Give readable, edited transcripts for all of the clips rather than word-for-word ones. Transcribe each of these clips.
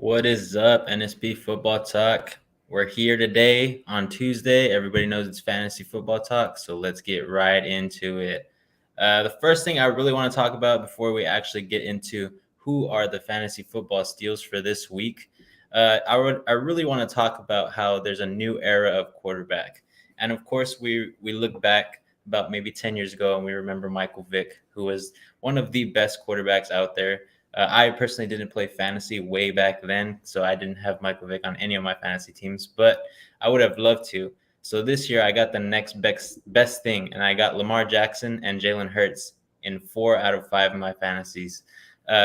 What is up, NSP Football Talk? We're here today on Tuesday. Everybody knows it's Fantasy Football Talk, so let's get right into it. The first thing I really want to talk about before we actually get into who are the fantasy football steals for this week, I really want to talk about how there's a new era of quarterback. And of course, we look back about maybe 10 years ago and we remember Michael Vick, who was one of the best quarterbacks out there. I personally didn't play fantasy way back then, so I didn't have Michael Vick on any of my fantasy teams, but I would have loved to. So this year I got the next best thing, and I got Lamar Jackson and Jalen Hurts in 4 out of 5 of my fantasies.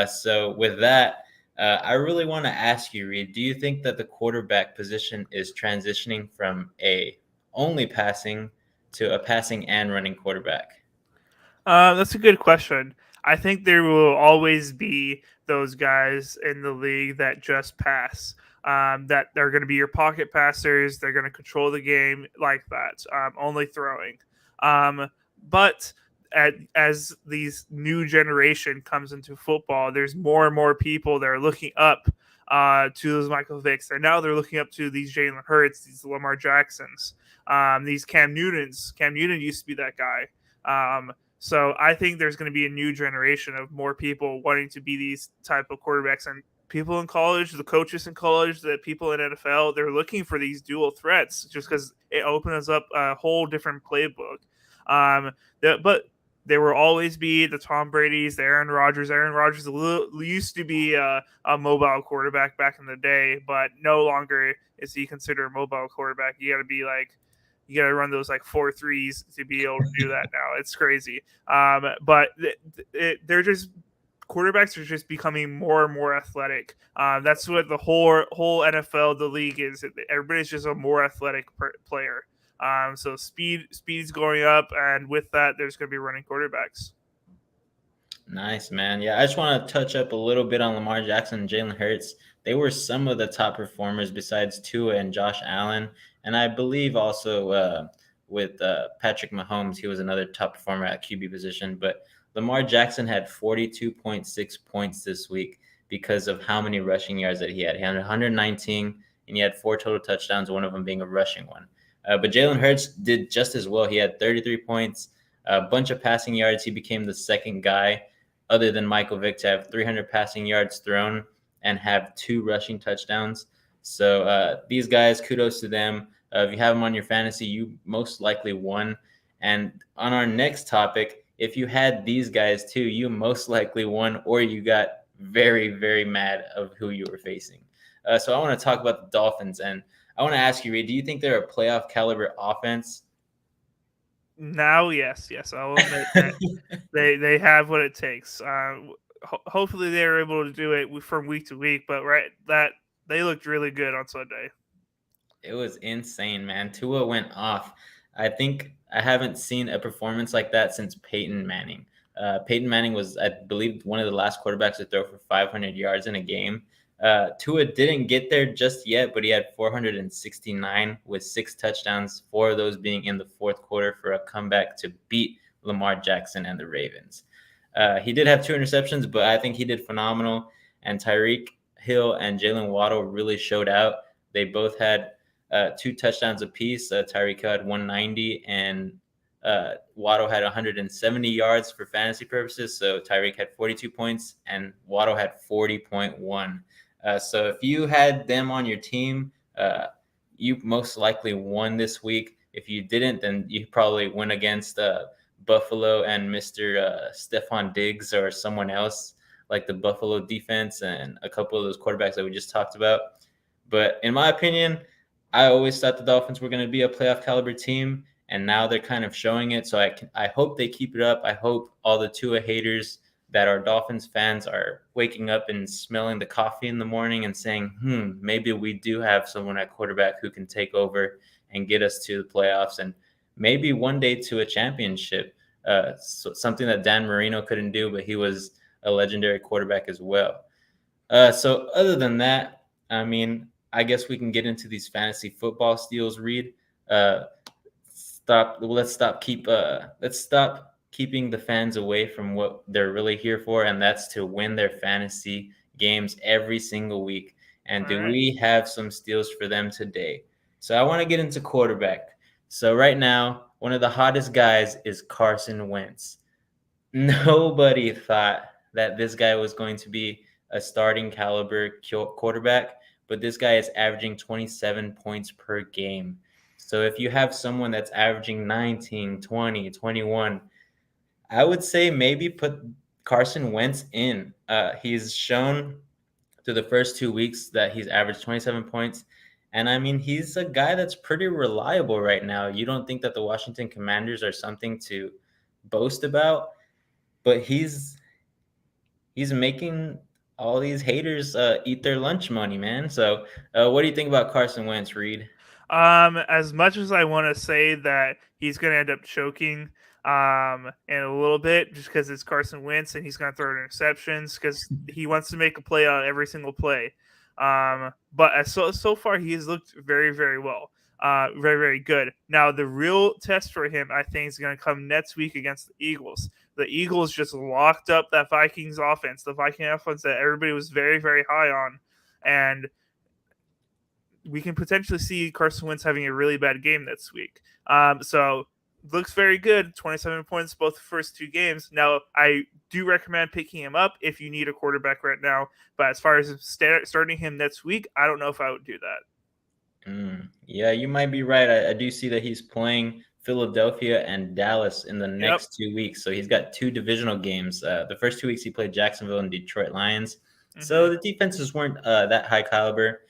So with that, I really want to ask you, Reed, do you think that the quarterback position is transitioning from a only passing to a passing and running quarterback? That's a good question. I think there will always be those guys in the league that just pass. That they're going to be your pocket passers. They're going to control the game like that, only throwing. But as these new generation comes into football, there's more and more people that are looking up to those Michael Vicks. And now they're looking up to these Jalen Hurts, these Lamar Jacksons, these Cam Newtons. Cam Newton used to be that guy. So I think there's going to be a new generation of more people wanting to be these type of quarterbacks, and people in college, the coaches in college, the people in NFL, they're looking for these dual threats just because it opens up a whole different playbook. But there will always be the Tom Brady's, the Aaron Rodgers. Aaron Rodgers used to be a mobile quarterback back in the day, but no longer is he considered a mobile quarterback. You got to run those like 4.3s to be able to do that now. It's crazy. But they're just quarterbacks are just becoming more and more athletic. That's what the whole NFL, the league is. Everybody's just a more athletic player. So speed's going up, and with that, there's going to be running quarterbacks. Nice, man. Yeah, I just want to touch up a little bit on Lamar Jackson and Jalen Hurts. They were some of the top performers besides Tua and Josh Allen. And I believe also with Patrick Mahomes, he was another top performer at QB position. But Lamar Jackson had 42.6 points this week because of how many rushing yards that he had. He had 119, and he had 4 total touchdowns, one of them being a rushing one. But Jalen Hurts did just as well. He had 33 points, a bunch of passing yards. He became the second guy other than Michael Vick to have 300 passing yards thrown and have 2 rushing touchdowns. So these guys, kudos to them. If you have them on your fantasy, you most likely won. And on our next topic, if you had these guys too, you most likely won, or you got very, very mad of who you were facing. So I want to talk about the Dolphins, and I want to ask you, Reed, do you think they're a playoff caliber offense? Now, yes, I will admit that they have what it takes. Hopefully, they're able to do it from week to week. But they looked really good on Sunday. It was insane, man. Tua went off. I think I haven't seen a performance like that since Peyton Manning. Peyton Manning was, I believe, one of the last quarterbacks to throw for 500 yards in a game. Tua didn't get there just yet, but he had 469 with 6 touchdowns, 4 of those being in the fourth quarter for a comeback to beat Lamar Jackson and the Ravens. He did have 2 interceptions, but I think he did phenomenal. And Tyreek Hill and Jalen Waddle really showed out. They both had 2 touchdowns apiece. Tyreek Hill had 190 and Waddle had 170 yards for fantasy purposes. So Tyreek had 42 points and Waddle had 40.1. So if you had them on your team, you most likely won this week. If you didn't, then you probably went against Buffalo and Mr. Stephon Diggs or someone else like the Buffalo defense and a couple of those quarterbacks that we just talked about. But in my opinion, I always thought the Dolphins were going to be a playoff caliber team, and now they're kind of showing it. So I hope they keep it up. I hope all the Tua haters that are Dolphins fans are waking up and smelling the coffee in the morning and saying, maybe we do have someone at quarterback who can take over and get us to the playoffs and maybe one day to a championship. So something that Dan Marino couldn't do, but he was a legendary quarterback as well. So other than that, I mean, I guess we can get into these fantasy football steals, Reed. Let's stop keeping the fans away from what they're really here for, and that's to win their fantasy games every single week. And All do right. we have some steals for them today? So I want to get into quarterback. So right now, one of the hottest guys is Carson Wentz. Nobody thought that this guy was going to be a starting caliber quarterback, but this guy is averaging 27 points per game. So if you have someone that's averaging 19, 20, 21, I would say maybe put Carson Wentz in. He's shown through the first 2 weeks that he's averaged 27 points. And I mean, he's a guy that's pretty reliable right now. You don't think that the Washington Commanders are something to boast about, but he's making all these haters eat their lunch money, man. So, what do you think about Carson Wentz, Reed? As much as I want to say that he's going to end up choking in a little bit just because it's Carson Wentz and he's going to throw interceptions because he wants to make a play on every single play. But so far, he has looked very, very well. Very, very good. Now, the real test for him, I think, is going to come next week against the Eagles. The Eagles just locked up that Vikings offense, the Viking offense that everybody was very, very high on. And we can potentially see Carson Wentz having a really bad game this week. So looks very good. 27 points both the first 2 games. Now, I do recommend picking him up if you need a quarterback right now. But as far as starting him next week, I don't know if I would do that. Yeah, you might be right. I do see that he's playing Philadelphia and Dallas in the next 2 weeks. So he's got 2 divisional games. The first 2 weeks he played Jacksonville and Detroit Lions. So the defenses weren't that high caliber.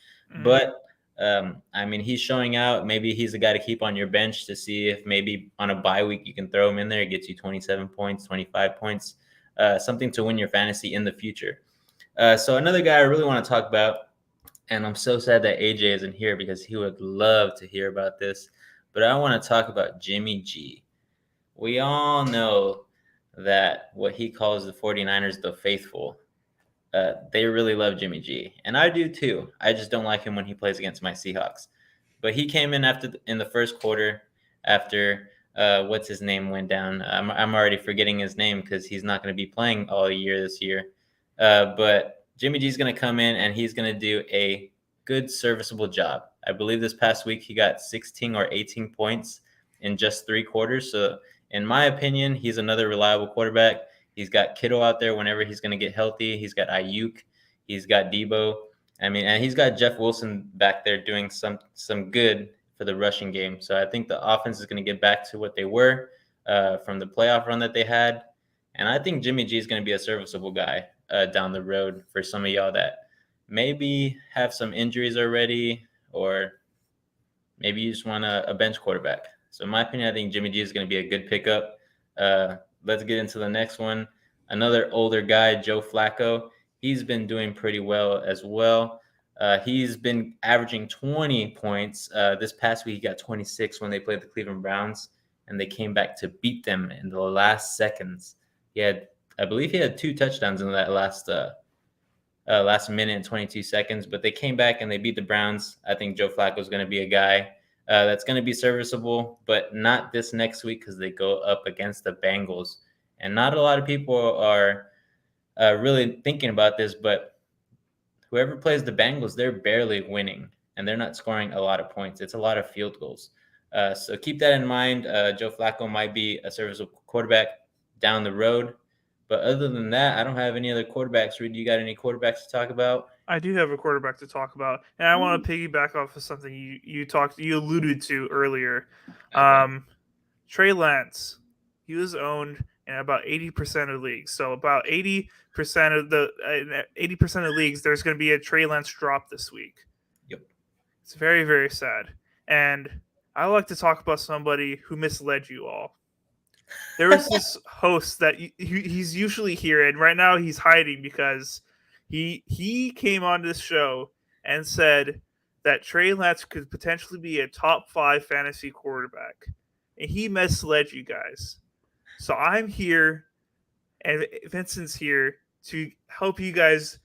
But I mean, he's showing out. Maybe he's a guy to keep on your bench to see if maybe on a bye week you can throw him in there. It gets you 27 points, 25 points, something to win your fantasy in the future. So another guy I really want to talk about, and I'm so sad that AJ isn't here because he would love to hear about this, but I want to talk about Jimmy G. We all know that what he calls the 49ers the faithful. They really love Jimmy G, and I do too. I just don't like him when he plays against my Seahawks. But he came in in the first quarter after what's his name went down. I'm already forgetting his name because he's not going to be playing all year this year. But Jimmy G is going to come in and he's going to do a good, serviceable job. I believe this past week he got 16 or 18 points in just 3 quarters. So in my opinion, he's another reliable quarterback. He's got Kittle out there whenever he's going to get healthy. He's got Ayuk. He's got Debo. I mean, and he's got Jeff Wilson back there doing some good for the rushing game. So I think the offense is going to get back to what they were from the playoff run that they had. And I think Jimmy G is going to be a serviceable guy down the road for some of y'all that maybe have some injuries already, or maybe you just want a bench quarterback. So in my opinion, I think Jimmy G is going to be a good pickup. Let's get into the next one. Another older guy, Joe Flacco. He's been doing pretty well as well. He's been averaging 20 points. This past week, he got 26 when they played the Cleveland Browns, and they came back to beat them in the last seconds. I believe he had 2 touchdowns in that last minute and 22 seconds, but they came back and they beat the Browns. I think Joe Flacco is going to be a guy that's going to be serviceable, but not this next week because they go up against the Bengals. And not a lot of people are really thinking about this, but whoever plays the Bengals, they're barely winning, and they're not scoring a lot of points. It's a lot of field goals. So keep that in mind. Joe Flacco might be a serviceable quarterback down the road. But other than that, I don't have any other quarterbacks. Reed, you got any quarterbacks to talk about? I do have a quarterback to talk about, and I want to piggyback off of something you alluded to earlier. Okay. Trey Lance, he was owned in about 80% of leagues. So about 80% of the 80% of leagues, there's going to be a Trey Lance drop this week. Yep. It's very, very sad. And I like to talk about somebody who misled you all. There was this host that he's usually here, and right now he's hiding because he came on this show and said that Trey Lance could potentially be a top 5 fantasy quarterback, and he misled you guys. So I'm here, and Vincent's here to help you guys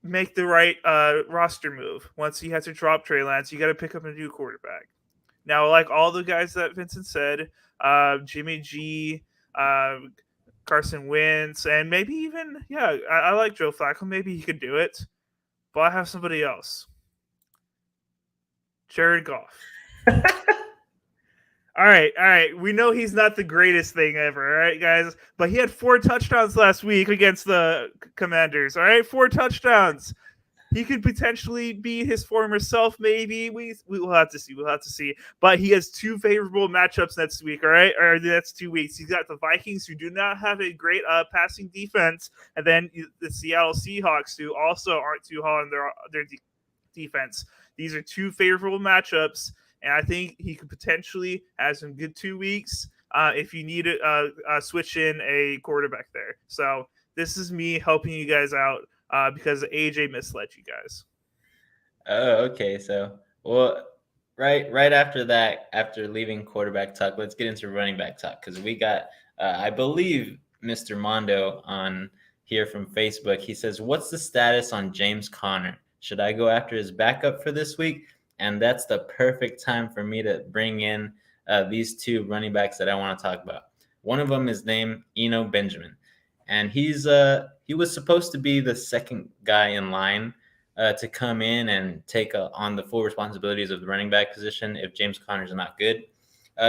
make the right roster move. Once you have to drop Trey Lance, you got to pick up a new quarterback. Now, like all the guys that Vincent said, Jimmy G, Carson Wentz, and maybe even, I like Joe Flacco. Maybe he could do it. but I have somebody else. Jared Goff. All right. We know he's not the greatest thing ever, all right, guys? But he had 4 touchdowns last week against the Commanders, all right? 4 touchdowns. He could potentially be his former self, maybe. We will have to see. We'll have to see. But he has 2 favorable matchups next week, all right? Or the next 2 weeks. He's got the Vikings, who do not have a great passing defense, and then the Seattle Seahawks, who also aren't too hot on their defense. These are 2 favorable matchups. And I think he could potentially have some good 2 weeks if you need to switch in a quarterback there. So this is me helping you guys out because AJ misled you guys. Oh, okay. So, well, right after that, after leaving quarterback talk, let's get into running back talk because we got, I believe, Mr. Mondo on here from Facebook. He says, "What's the status on James Conner? Should I go after his backup for this week?" And that's the perfect time for me to bring in these 2 running backs that I want to talk about. One of them is named Eno Benjamin, and he was supposed to be the second guy in line to come in and take on the full responsibilities of the running back position if James Conner is not good.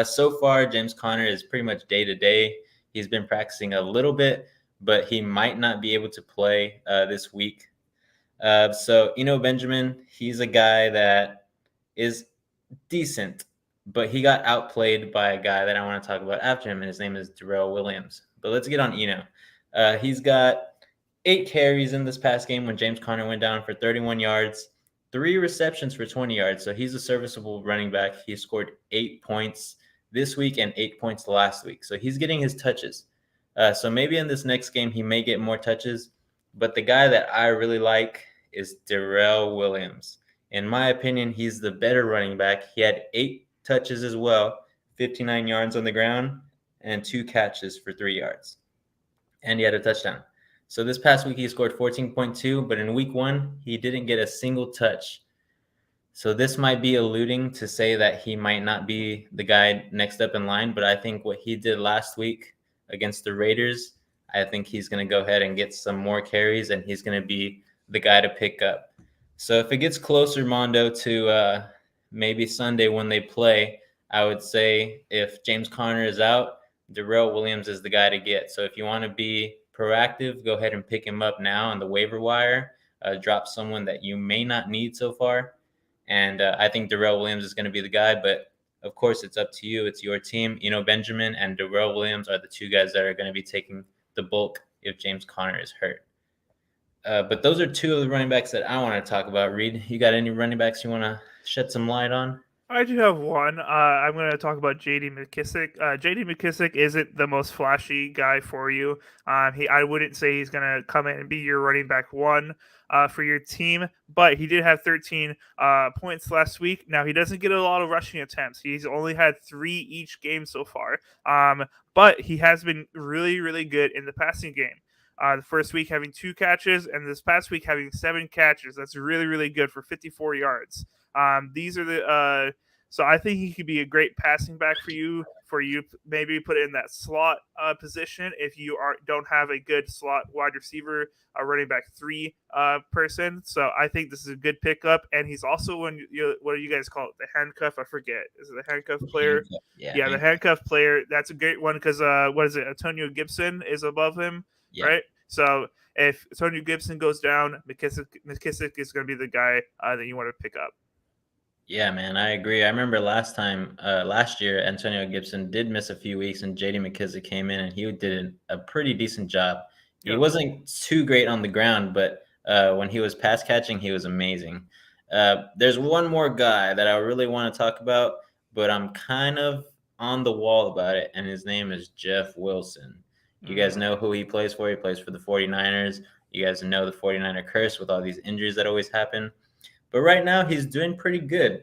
So far, James Conner is pretty much day to day. He's been practicing a little bit, but he might not be able to play this week. So Eno Benjamin, he's a guy that is decent, but he got outplayed by a guy that I want to talk about after him, and his name is Darrell Williams. But let's get on Eno. He's got 8 carries in this past game when James Conner went down for 31 yards, 3 receptions for 20 yards. So he's a serviceable running back. He scored 8 points this week and 8 points last week. So he's getting his touches. So maybe in this next game he may get more touches. But the guy that I really like is Darrell Williams. In my opinion, he's the better running back. He had 8 touches as well, 59 yards on the ground, and 2 catches for 3 yards. And he had a touchdown. So this past week, he scored 14.2, but in week 1, he didn't get a single touch. So this might be alluding to say that he might not be the guy next up in line, but I think what he did last week against the Raiders, I think he's going to go ahead and get some more carries, and he's going to be the guy to pick up. So if it gets closer, Mondo, to maybe Sunday when they play, I would say if James Conner is out, Darrell Williams is the guy to get. So if you want to be proactive, go ahead and pick him up now on the waiver wire. Drop someone that you may not need so far. And I think Darrell Williams is going to be the guy. But, of course, it's up to you. It's your team. Eno Benjamin and Darrell Williams are the 2 guys that are going to be taking the bulk if James Conner is hurt. But those are 2 of the running backs that I want to talk about. Reed, you got any running backs you want to shed some light on? I do have one. I'm going to talk about J.D. McKissick. J.D. McKissick isn't the most flashy guy for you. I wouldn't say he's going to come in and be your running back 1 for your team, but he did have 13 points last week. Now, he doesn't get a lot of rushing attempts. He's only had 3 each game so far, but he has been really, really good in the passing game. The first week having 2 catches, and this past week having 7 catches. That's really, really good for 54 yards. These are the so I think he could be a great passing back for you. Maybe put it in that slot position if you don't have a good slot wide receiver, running back 3 person. So I think this is a good pickup, and he's also what do you guys call it? The handcuff? I forget. Is it the handcuff player? Yeah, the handcuff player. That's a great one because what is it? Antonio Gibson is above him. Yeah. Right, so if Antonio Gibson goes down, McKissick is going to be the guy that you want to pick up. Yeah, man, I agree. I remember last year, Antonio Gibson did miss a few weeks, and J.D. McKissick came in, and he did a pretty decent job. He wasn't too great on the ground, but when he was pass catching, he was amazing. There's one more guy that I really want to talk about, but I'm kind of on the wall about it, and his name is Jeff Wilson. You guys know who he plays for. He plays for the 49ers. You guys know the 49er curse with all these injuries that always happen. But right now, he's doing pretty good.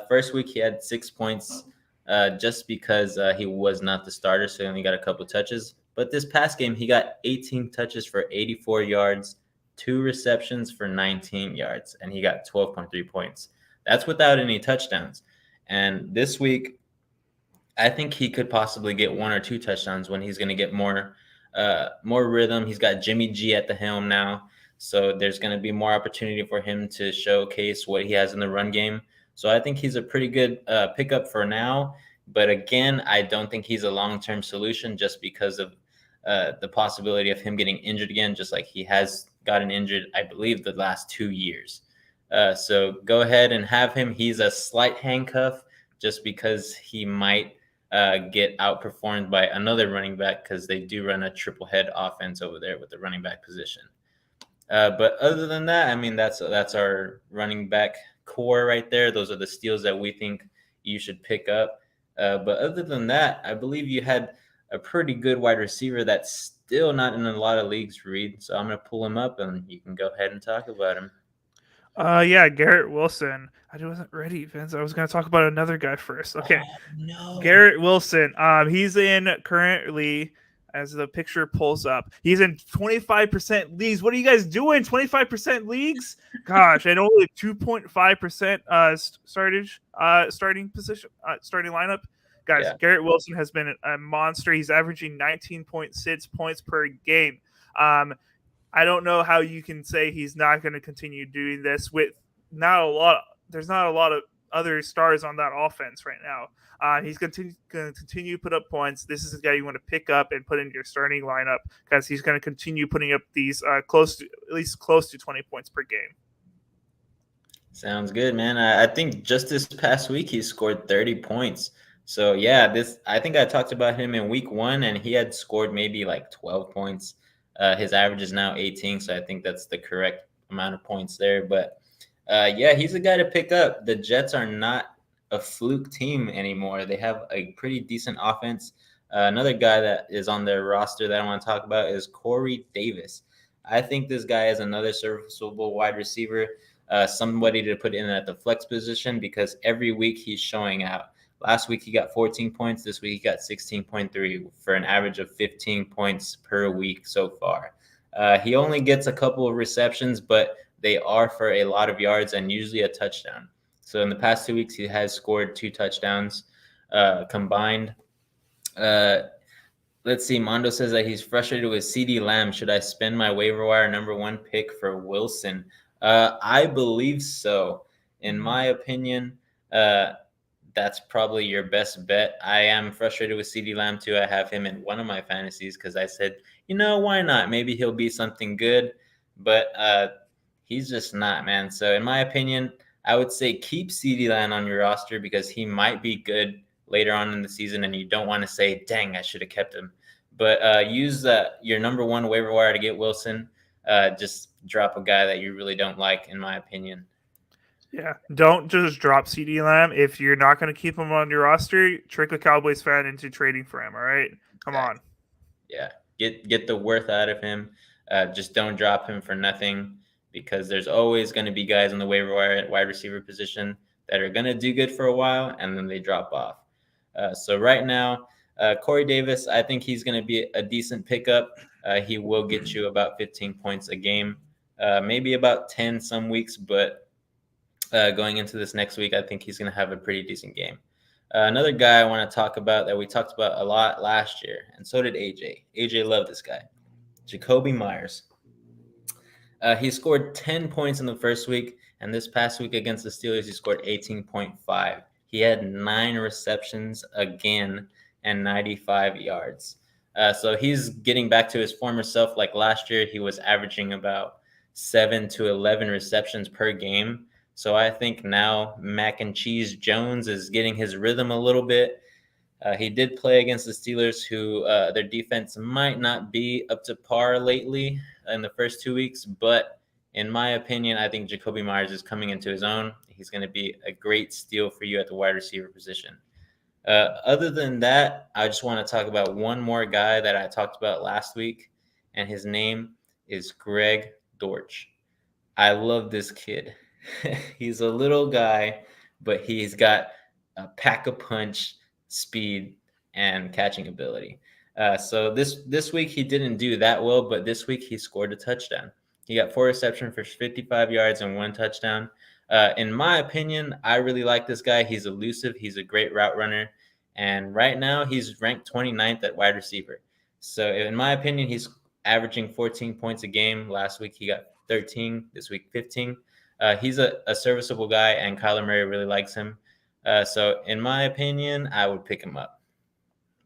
First week, he had 6 points just because he was not the starter, so he only got a couple touches. But this past game, he got 18 touches for 84 yards, 2 receptions for 19 yards, and he got 12.3 points. That's without any touchdowns. And this week, I think he could possibly get 1 or 2 touchdowns when he's going to get more rhythm. He's got Jimmy G at the helm now. So there's going to be more opportunity for him to showcase what he has in the run game. So I think he's a pretty good pickup for now. But again, I don't think he's a long-term solution just because of the possibility of him getting injured again, just like he has gotten injured, I believe, the last 2 years. So go ahead and have him. He's a slight handcuff just because he might get outperformed by another running back because they do run a triple head offense over there with the running back position. But other than that, I mean, that's our running back core right there. Those are the steals that we think you should pick up. But other than that, I believe you had a pretty good wide receiver that's still not in a lot of leagues, Reed. So I'm going to pull him up and you can go ahead and talk about him. Yeah, Garrett Wilson. I wasn't ready, Vince. I was going to talk about another guy first. Okay. Oh, no. Garrett Wilson. He's in currently, as the picture pulls up, he's in 25% leagues. What are you guys doing? 25% leagues? Gosh, and only 2.5% starting position, starting lineup. Guys, yeah. Garrett Wilson has been a monster. He's averaging 19.6 points per game. I don't know how you can say he's not going to continue doing this with there's not a lot of other stars on that offense right now. He's going to continue to put up points. This is a guy you want to pick up and put into your starting lineup because he's going to continue putting up these close to 20 points per game. Sounds good, man. I think just this past week he scored 30 points. So yeah, I think I talked about him in week 1 and he had scored maybe like 12 points. His average is now 18, so I think that's the correct amount of points there. But yeah, he's a guy to pick up. The Jets are not a fluke team anymore. They have a pretty decent offense. Another guy that is on their roster that I want to talk about is Corey Davis. I think this guy is another serviceable wide receiver, somebody to put in at the flex position because every week he's showing out. Last week he got 14 points. This week he got 16.3 for an average of 15 points per week so far. He only gets a couple of receptions, but they are for a lot of yards and usually a touchdown. So in the past 2 weeks, he has scored 2 touchdowns combined. Let's see. Mondo says that he's frustrated with CeeDee Lamb. Should I spend my waiver wire number 1 pick for Wilson? I believe so. In my opinion, that's probably your best bet. I am frustrated with CeeDee Lamb too. I have him in one of my fantasies because I said, why not? Maybe he'll be something good, but he's just not, man. So in my opinion, I would say keep CeeDee Lamb on your roster because he might be good later on in the season, and you don't want to say, dang, I should have kept him. But use your number 1 waiver wire to get Wilson. Just drop a guy that you really don't like, in my opinion. Yeah, don't just drop CeeDee Lamb. If you're not going to keep him on your roster, trick a Cowboys fan into trading for him, all right? Come on. Yeah, get the worth out of him. Just don't drop him for nothing because there's always going to be guys on the waiver wire at wide receiver position that are going to do good for a while, and then they drop off. So right now, Corey Davis, I think he's going to be a decent pickup. He will get you about 15 points a game, maybe about 10 some weeks, but going into this next week, I think he's going to have a pretty decent game. Another guy I want to talk about that we talked about a lot last year, and so did AJ. AJ loved this guy. Jacoby Myers. He scored 10 points in the first week, and this past week against the Steelers, he scored 18.5. He had 9 receptions again and 95 yards. So he's getting back to his former self. Like last year, he was averaging about 7 to 11 receptions per game. So I think now Mac and Cheese Jones is getting his rhythm a little bit. He did play against the Steelers, who their defense might not be up to par lately in the first 2 weeks. But in my opinion, I think Jacoby Myers is coming into his own. He's going to be a great steal for you at the wide receiver position. Other than that, I just want to talk about one more guy that I talked about last week, and his name is Greg Dortch. I love this kid. He's a little guy, but he's got a pack-a-punch speed and catching ability. So this week he didn't do that well, but this week he scored a touchdown. He got 4 receptions for 55 yards and 1 touchdown. In my opinion, I really like this guy. He's elusive. He's a great route runner. And right now he's ranked 29th at wide receiver. So in my opinion, he's averaging 14 points a game. Last week he got 13, this week 15. He's a serviceable guy, and Kyler Murray really likes him. So in my opinion, I would pick him up.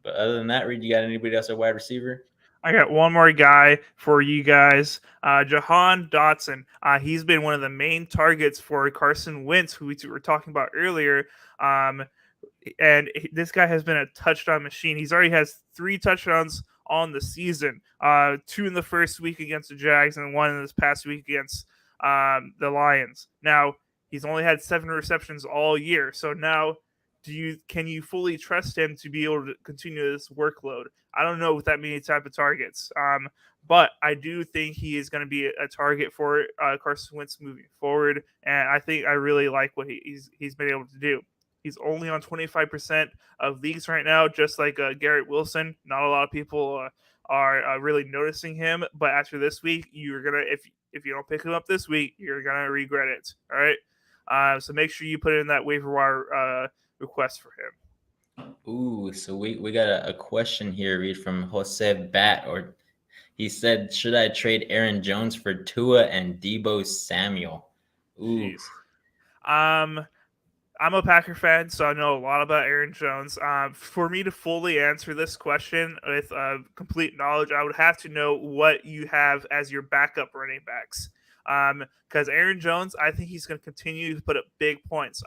But other than that, Reed, you got anybody else at wide receiver? I got one more guy for you guys. Jahan Dotson. He's been one of the main targets for Carson Wentz, who we were talking about earlier. And this guy has been a touchdown machine. He's already has 3 touchdowns on the season. 2 in the first week against the Jags and 1 in this past week against the Lions. Now, he's only had 7 receptions all year. So now, can you fully trust him to be able to continue this workload? I don't know with that many type of targets. But I do think he is going to be a target for Carson Wentz moving forward. And I think I really like what he's been able to do. He's only on 25% of leagues right now, just like Garrett Wilson. Not a lot of people are really noticing him. But after this week, you're gonna if you don't pick him up this week, you're gonna regret it. All right. So make sure you put in that waiver wire request for him. Ooh, so we got a question here, Reed, from Jose Bat, or he said, should I trade Aaron Jones for Tua and Debo Samuel? Ooh. Jeez. I'm a Packer fan, so I know a lot about Aaron Jones. For me to fully answer this question with complete knowledge, I would have to know what you have as your backup running backs. Because Aaron Jones, I think he's going to continue to put up big points.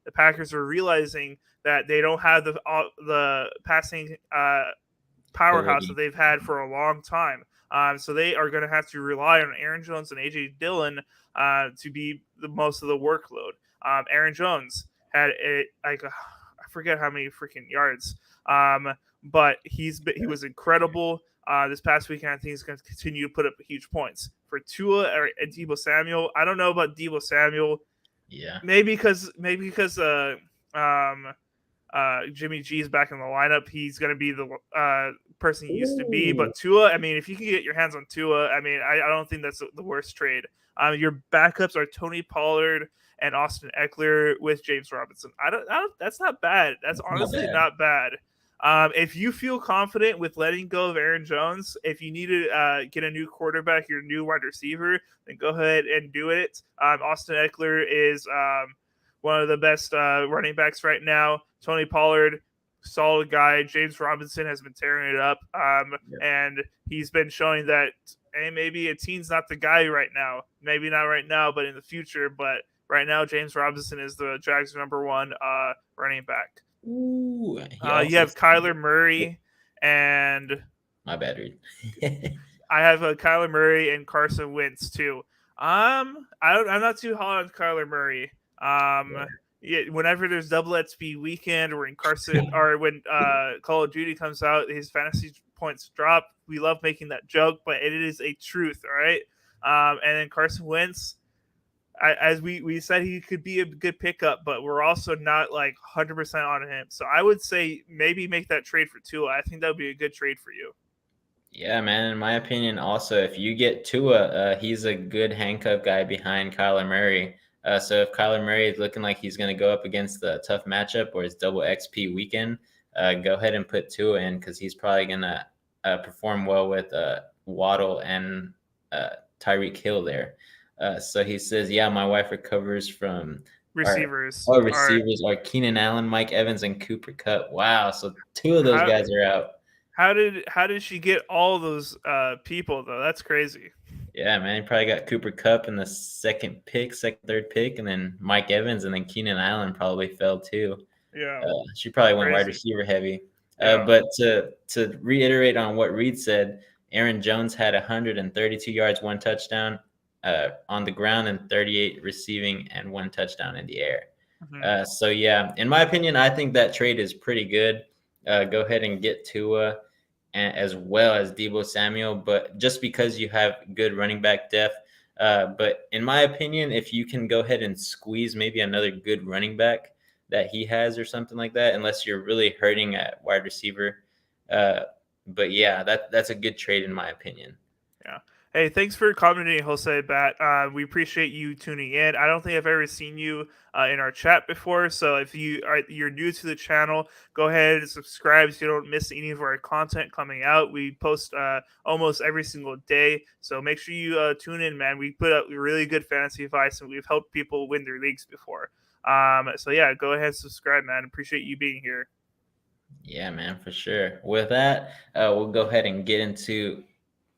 The Packers are realizing that they don't have the passing powerhouse that they've had for a long time. So they are going to have to rely on Aaron Jones and A.J. Dillon to be the most of the workload. Aaron Jones had I forget how many freaking yards, but he was incredible this past weekend. I think he's going to continue to put up huge points. For Tua and Debo Samuel, I don't know about Debo Samuel. Yeah, maybe because Jimmy G is back in the lineup, he's going to be the person he used to be. But Tua, I mean, if you can get your hands on Tua, I mean, I don't think that's the worst trade. Your backups are Tony Pollard and Austin Eckler with James Robinson. I don't. That's not bad. That's honestly not bad. If you feel confident with letting go of Aaron Jones, if you need to get a new quarterback, your new wide receiver, then go ahead and do it. Austin Eckler is one of the best running backs right now. Tony Pollard, solid guy. James Robinson has been tearing it up, and he's been showing that, hey, maybe Etienne's not the guy right now. Maybe not right now, but in the future. But right now, James Robinson is the Jags' number 1 running back. Ooh, you have Kyler Murray and my bad, Reed. I have Kyler Murray and Carson Wentz too. I'm not too hot on Kyler Murray. Whenever there's double XP weekend or when Call of Duty comes out, his fantasy points drop. We love making that joke, but it is a truth, all right? And then Carson Wentz, as we said, he could be a good pickup, but we're also not like 100% on him. So I would say maybe make that trade for Tua. I think that would be a good trade for you. Yeah, man. In my opinion, also, if you get Tua, he's a good handcuff guy behind Kyler Murray. So if Kyler Murray is looking like he's going to go up against the tough matchup or his double XP weekend, go ahead and put Tua in because he's probably going to perform well with Waddle and Tyreek Hill there. So he says, yeah, my wife recovers from receivers. Receivers are Keenan Allen, Mike Evans, and Cooper Kupp. Wow. So 2 of those guys are out. How did she get all those people though? That's crazy. Yeah, man. He probably got Cooper Kupp in the second, third pick, and then Mike Evans, and then Keenan Allen probably fell too. Yeah. She probably went wide receiver heavy. Yeah. But to reiterate on what Reed said, Aaron Jones had 132 yards, 1 touchdown on the ground, and 38 receiving and 1 touchdown in the air. Mm-hmm. So yeah, in my opinion, I think that trade is pretty good. Go ahead and get Tua as well as Debo Samuel, but just because you have good running back depth. But in my opinion, if you can go ahead and squeeze maybe another good running back that he has or something like that, unless you're really hurting at wide receiver. But yeah, that's a good trade in my opinion. Yeah. Hey, thanks for commenting, Jose Bat. We appreciate you tuning in. I don't think I've ever seen you in our chat before, so if you're new to the channel, go ahead and subscribe so you don't miss any of our content coming out. We post almost every single day, so make sure you tune in, man. We put out really good fantasy advice, and we've helped people win their leagues before. So yeah, go ahead and subscribe, man. Appreciate you being here. Yeah, man, for sure. With that, we'll go ahead and get into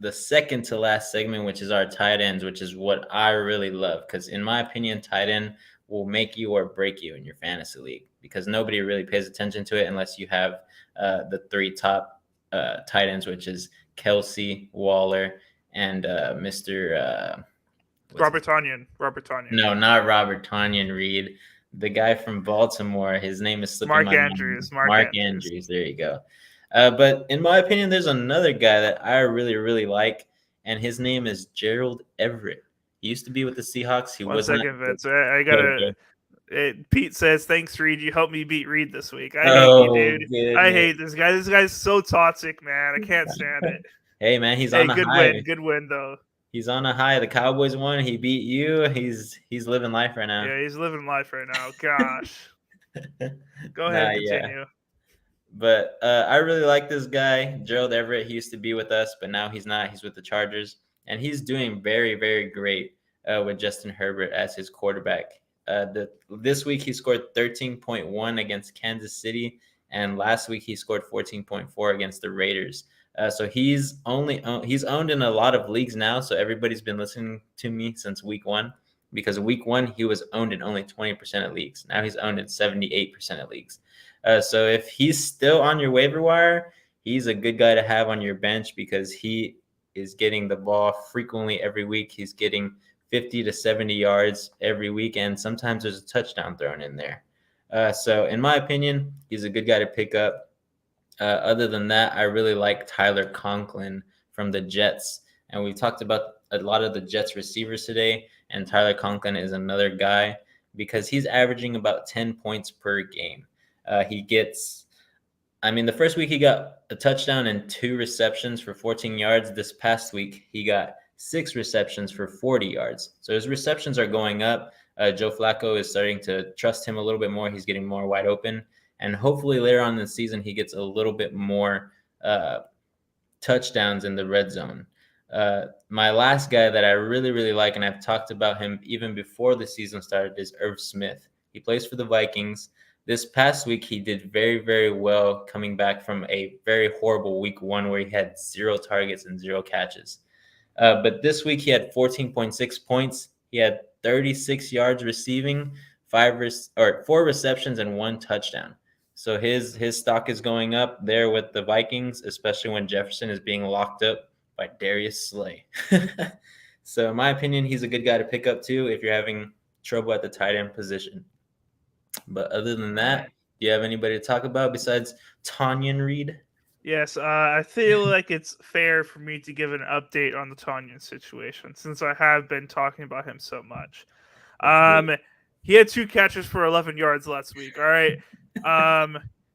the second to last segment, which is our tight ends, which is what I really love. Because in my opinion, tight end will make you or break you in your fantasy league because nobody really pays attention to it unless you have the three top tight ends, which is Kelsey, Waller, and Mr. Robert Tonyan. No, not Robert Tonyan Reed. The guy from Baltimore. His name is slipping my mind. Mark Andrews. There you go. But in my opinion, there's another guy that I really, really like, and his name is Gerald Everett. He used to be with the Seahawks. One second, Vince. I gotta. Pete says, "Thanks, Reed. You helped me beat Reed this week. I hate you, dude. Goodness. I hate this guy. This guy's so toxic, man. I can't stand it." Hey, man, he's on a good high. Good win, though. He's on a high. The Cowboys won. He beat you. He's living life right now. Yeah, he's living life right now. Gosh. Go ahead and continue. Yeah. But I really like this guy, Gerald Everett. He used to be with us, but now he's not. He's with the Chargers, and he's doing very, very great with Justin Herbert as his quarterback. This week he scored 13.1 against Kansas City, and last week he scored 14.4 against the Raiders. So he's owned in a lot of leagues now. So everybody's been listening to me since week one, because week one he was owned in only 20% of leagues. Now he's owned in 78% of leagues. So if he's still on your waiver wire, he's a good guy to have on your bench because he is getting the ball frequently every week. He's getting 50 to 70 yards every week, and sometimes there's a touchdown thrown in there. So in my opinion, he's a good guy to pick up. Other than that, I really like Tyler Conklin from the Jets. And we talked about a lot of the Jets receivers today, and Tyler Conklin is another guy because he's averaging about 10 points per game. The first week he got a touchdown and 2 receptions for 14 yards. This past week, he got 6 receptions for 40 yards. So his receptions are going up. Joe Flacco is starting to trust him a little bit more. He's getting more wide open. And hopefully later on in the season, he gets a little bit more touchdowns in the red zone. My last guy that I really, really like, and I've talked about him even before the season started, is Irv Smith. He plays for the Vikings. This past week, he did very, very well coming back from a very horrible week one where he had 0 targets and 0 catches. But this week, he had 14.6 points. He had 36 yards receiving, 4 receptions, and 1 touchdown. So his stock is going up there with the Vikings, especially when Jefferson is being locked up by Darius Slay. So in my opinion, he's a good guy to pick up too if you're having trouble at the tight end position. But other than that, do you have anybody to talk about besides Tanya Reed? Yes, I feel like it's fair for me to give an update on the Tonyan situation since I have been talking about him so much. He had 2 catches for 11 yards last week. All right.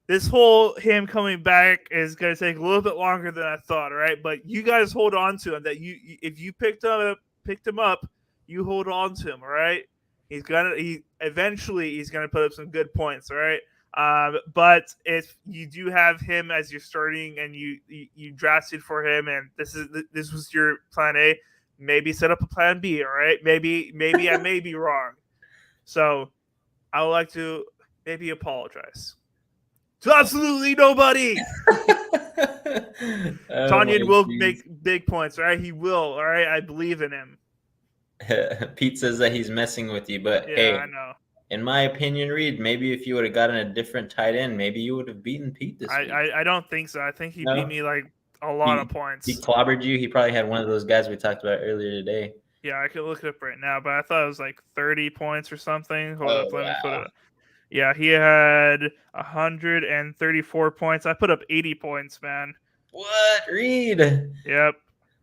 This whole him coming back is going to take a little bit longer than I thought. All right. But you guys hold on to him. If you picked him up, you hold on to him. All right. Eventually he's gonna put up some good points. All right. But if you do have him as your starting and you drafted for him and this was your plan A, maybe set up a plan B. All right. Maybe I may be wrong. So I would like to maybe apologize to absolutely nobody. Tonyan will make big points. All right. He will. All right. I believe in him. Pete says that he's messing with you, but hey, I know. In my opinion, Reed, maybe if you would have gotten a different tight end, maybe you would have beaten Pete this week. I don't think so. I think he beat me like a lot of points. He clobbered you. He probably had one of those guys we talked about earlier today. Yeah, I could look it up right now, but I thought it was like 30 points or something. Hold up, let me put it up. Yeah, he had 134 points. I put up 80 points, man. What, Reed? Yep.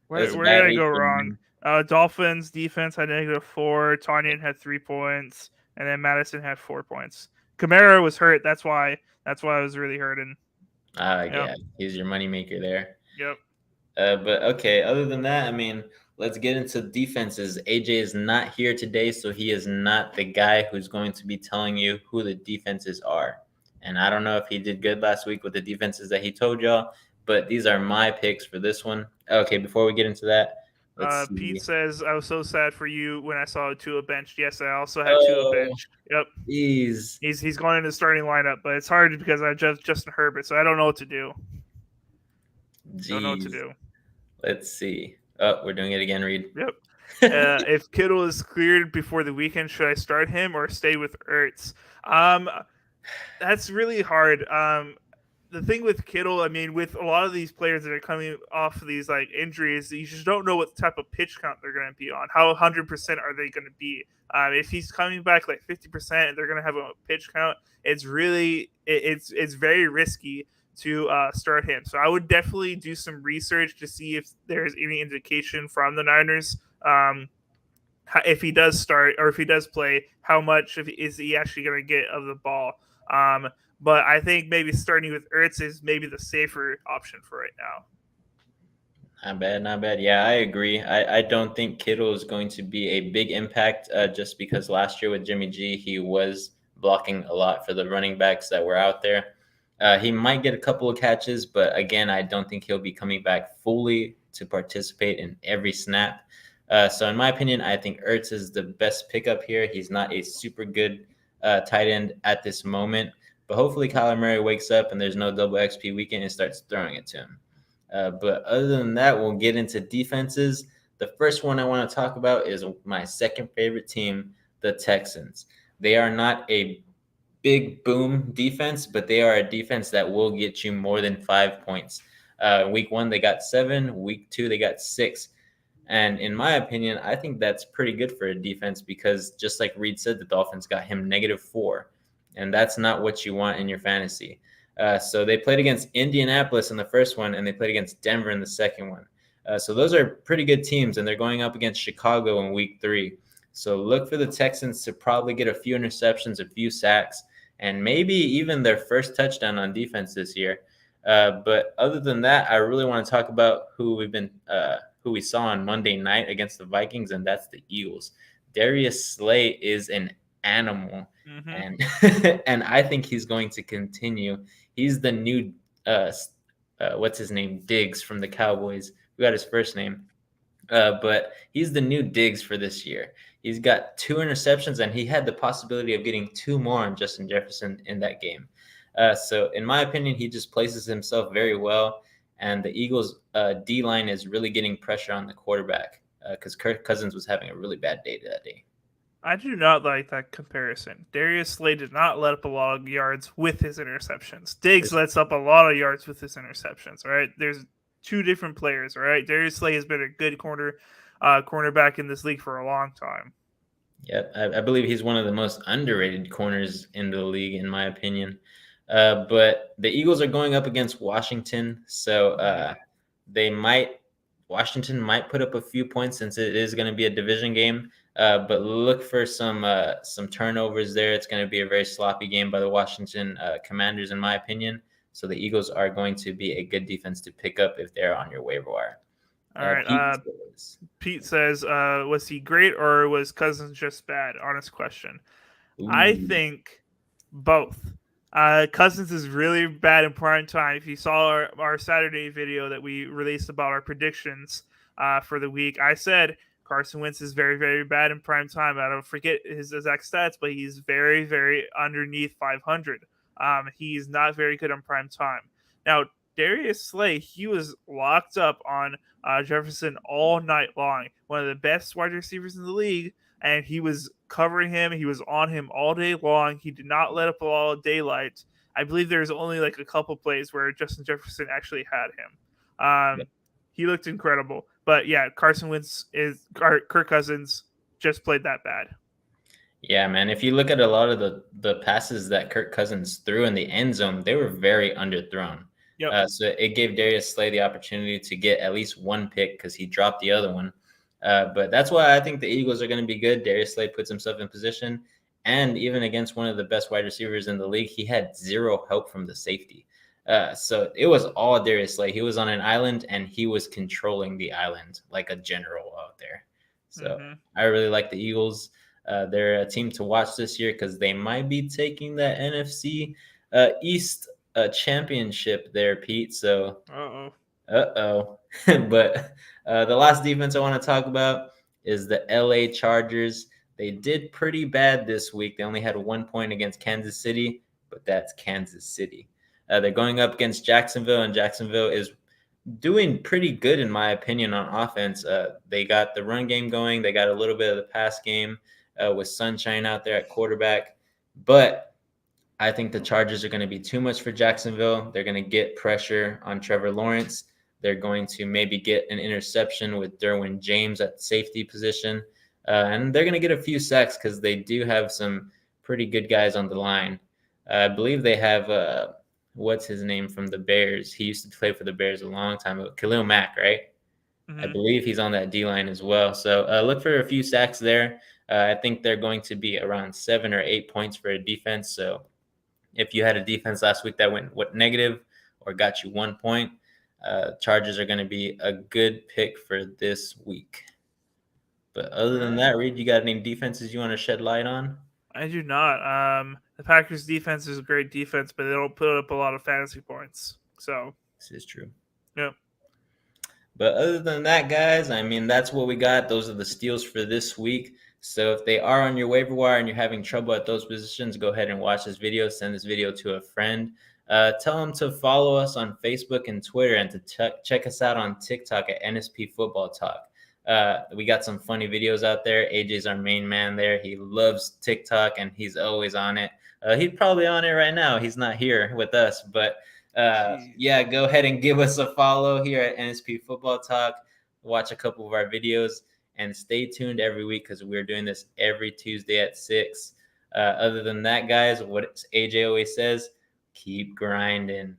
Where did I go wrong? Dolphins defense had -4. Tonyan had 3 points, and then Madison had 4 points. Kamara was hurt. That's why I was really hurting. Yeah, he's your moneymaker there. Yep. But okay, other than that, let's get into defenses. AJ is not here today, so he is not the guy who's going to be telling you who the defenses are. And I don't know if he did good last week with the defenses that he told y'all, but these are my picks for this one. Okay, before we get into that, let's Pete see. says, I was so sad for you when I saw Tua benched. Yes, I also had Tua Oh, benched. Yep. jeez. He's going into the starting lineup, but it's hard because I just Justin Herbert, so I don't know what to do. Don't know what to Jeez. do. Let's see. Oh, we're doing it again, Reed. Yep. If Kittle is cleared before the weekend, should I start him or stay with Ertz? That's really hard. The thing with Kittle, I mean, with a lot of these players that are coming off of these like injuries, you just don't know what type of pitch count they're going to be on. How 100% are they going to be? If he's coming back like 50% and they're going to have a pitch count, it's really it's very risky to start him. So I would definitely do some research to see if there's any indication from the Niners. If he does start or if he does play, how much is he actually going to get of the ball? But I think maybe starting with Ertz is maybe the safer option for right now. Not bad, not bad. Yeah, I agree. I don't think Kittle is going to be a big impact just because last year with Jimmy G, he was blocking a lot for the running backs that were out there. He might get a couple of catches, but again, I don't think he'll be coming back fully to participate in every snap. So in my opinion, I think Ertz is the best pickup here. He's not a super good tight end at this moment, but hopefully Kyler Murray wakes up and there's no double XP weekend and starts throwing it to him. But other than that, we'll get into defenses. The first one I want to talk about is my second favorite team, the Texans. They are not a big boom defense, but they are a defense that will get you more than 5 points. Week 1, they got 7. Week 2, they got 6. And in my opinion, I think that's pretty good for a defense because just like Reed said, the Dolphins got him -4. And that's not what you want in your fantasy. So they played against Indianapolis in the first one, and they played against Denver in the second one. So those are pretty good teams, and they're going up against Chicago in week 3. So look for the Texans to probably get a few interceptions, a few sacks, and maybe even their first touchdown on defense this year. But other than that, I really want to talk about who we saw on Monday night against the Vikings, and that's the Eagles. Darius Slay is an animal, and and I think he's going to continue. He's the new what's his name, Diggs from the Cowboys. We got his first name, but he's the new Diggs for this year. He's got 2 interceptions, and he had the possibility of getting 2 more on Justin Jefferson in that game. So in my opinion, he just places himself very well. And the Eagles' D-line is really getting pressure on the quarterback because Kirk Cousins was having a really bad day that day. I do not like that comparison. Darius Slay did not let up a lot of yards with his interceptions. Diggs lets up a lot of yards with his interceptions, all right? There's 2 different players, all right? Darius Slay has been a good cornerback in this league for a long time. Yep, I believe he's one of the most underrated corners in the league, in my opinion. But the Eagles are going up against Washington, so Washington might put up a few points since it is going to be a division game. But look for some turnovers there. It's going to be a very sloppy game by the Washington Commanders, in my opinion. So the Eagles are going to be a good defense to pick up if they're on your waiver wire. All right. Pete says, was he great or was Cousins just bad? Honest question. Ooh. I think both. Cousins is really bad in prime time. If you saw our Saturday video that we released about our predictions for the week, I said Carson Wentz is very, very bad in prime time. I don't forget his exact stats, but he's very, very underneath 500. He's not very good in prime time. Now, Darius Slay, he was locked up on Jefferson all night long. One of the best wide receivers in the league, and he was covering him. He was on him all day long. He did not let up a lot of daylight. I believe there's only like a couple plays where Justin Jefferson actually had him. He looked incredible. But yeah, Kirk Cousins just played that bad. Yeah, man. If you look at a lot of the passes that Kirk Cousins threw in the end zone, they were very underthrown. Yep. So it gave Darius Slay the opportunity to get at least 1 pick because he dropped the other one. But that's why I think the Eagles are going to be good. Darius Slay puts himself in position. And even against one of the best wide receivers in the league, he had 0 help from the safety. So it was all Darius Slay. He was on an island, and he was controlling the island like a general So Mm-hmm. I really like the Eagles. They're a team to watch this year because they might be taking that NFC East championship there, Pete. So, Uh-oh. uh-oh. But the last defense I want to talk about is the LA Chargers. They did pretty bad this week. They only had 1 point against Kansas City, but that's Kansas City. They're going up against Jacksonville, and Jacksonville is doing pretty good, in my opinion, on offense. They got the run game going. They got a little bit of the pass game with Sunshine out there at quarterback. But I think the Chargers are going to be too much for Jacksonville. They're going to get pressure on Trevor Lawrence. They're going to maybe get an interception with Derwin James at safety position. And they're going to get a few sacks because they do have some pretty good guys on the line. I believe they have what's his name from the Bears? He used to play for the Bears a long time ago. Khalil Mack, right? Mm-hmm. I believe he's on that D-line as well. So look for a few sacks there. I think they're going to be around 7 or 8 points for a defense. So if you had a defense last week that went negative or got you 1 point, Chargers are going to be a good pick for this week. But other than that, Reed, you got any defenses you want to shed light on? I do not. The Packers defense is a great defense, but they don't put up a lot of fantasy points. So this is true. Yep. But other than that, guys, I mean, that's what we got. Those are the steals for this week. So if they are on your waiver wire and you're having trouble at those positions, go ahead and watch this video. Send this video to a friend. Tell them to follow us on Facebook and Twitter, and to check us out on TikTok at NSP Football Talk. We got some funny videos out there. AJ's our main man there. He loves TikTok and he's always on it. He's probably on it right now. He's not here with us, but yeah, go ahead and give us a follow here at NSP Football Talk. Watch a couple of our videos and stay tuned every week because we're doing this every Tuesday at 6. Other than that, guys, what AJ always says, keep grinding.